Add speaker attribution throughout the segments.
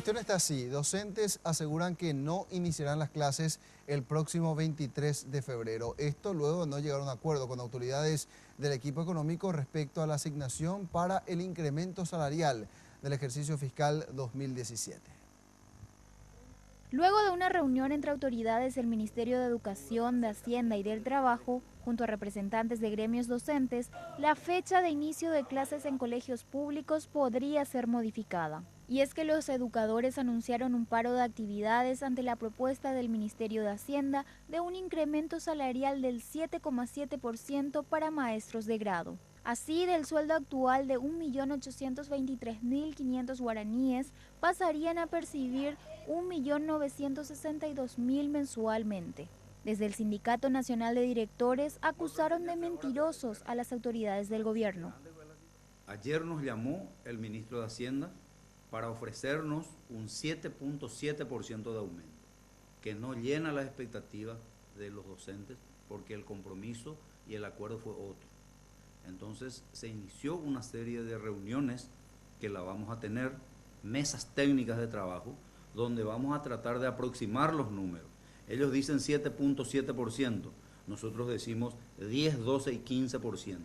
Speaker 1: cuestión está así. Docentes aseguran que no iniciarán las clases el próximo 23 de febrero. Esto luego de no llegar a un acuerdo con autoridades del equipo económico respecto a la asignación para el incremento salarial del ejercicio fiscal 2017.
Speaker 2: Luego de una reunión entre autoridades del Ministerio de Educación, de Hacienda y del Trabajo, junto a representantes de gremios docentes, la fecha de inicio de clases en colegios públicos podría ser modificada. Y es que los educadores anunciaron un paro de actividades ante la propuesta del Ministerio de Hacienda de un incremento salarial del 7,7% para maestros de grado. Así, del sueldo actual de 1.823.500 guaraníes pasarían a percibir 1.962.000 mensualmente. Desde el Sindicato Nacional de Directores acusaron de mentirosos a las autoridades del gobierno.
Speaker 3: Ayer nos llamó el ministro de Hacienda para ofrecernos un 7,7% de aumento, que no llena las expectativas de los docentes porque el compromiso y el acuerdo fue otro. Entonces se inició una serie de reuniones que la vamos a tener, mesas técnicas de trabajo, donde vamos a tratar de aproximar los números. Ellos dicen 7,7%, nosotros decimos 10, 12 y 15%,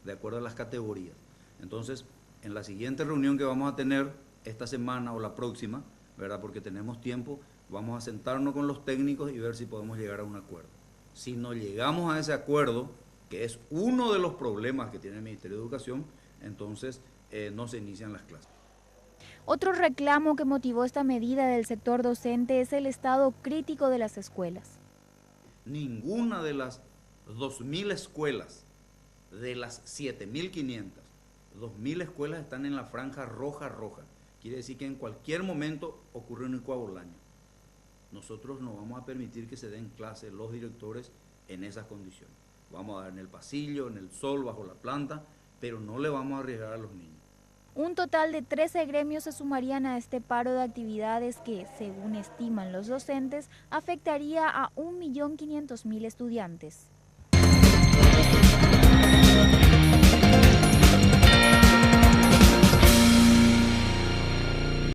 Speaker 3: de acuerdo a las categorías. Entonces, en la siguiente reunión que vamos a tener esta semana o la próxima, ¿verdad? Porque tenemos tiempo, vamos a sentarnos con los técnicos y ver si podemos llegar a un acuerdo. Si no llegamos a ese acuerdo, que es uno de los problemas que tiene el Ministerio de Educación, entonces no se inician las clases.
Speaker 2: Otro reclamo que motivó esta medida del sector docente es el estado crítico de las escuelas.
Speaker 3: Ninguna de las 2.000 escuelas, de las 7.500, 2.000 escuelas están en la franja roja. Quiere decir que en cualquier momento ocurre un licuado al año. Nosotros no vamos a permitir que se den clases los directores en esas condiciones. Vamos a dar en el pasillo, en el sol, bajo la planta, pero no le vamos a arriesgar a los niños.
Speaker 2: Un total de 13 gremios se sumarían a este paro de actividades que, según estiman los docentes, afectaría a 1.500.000 estudiantes.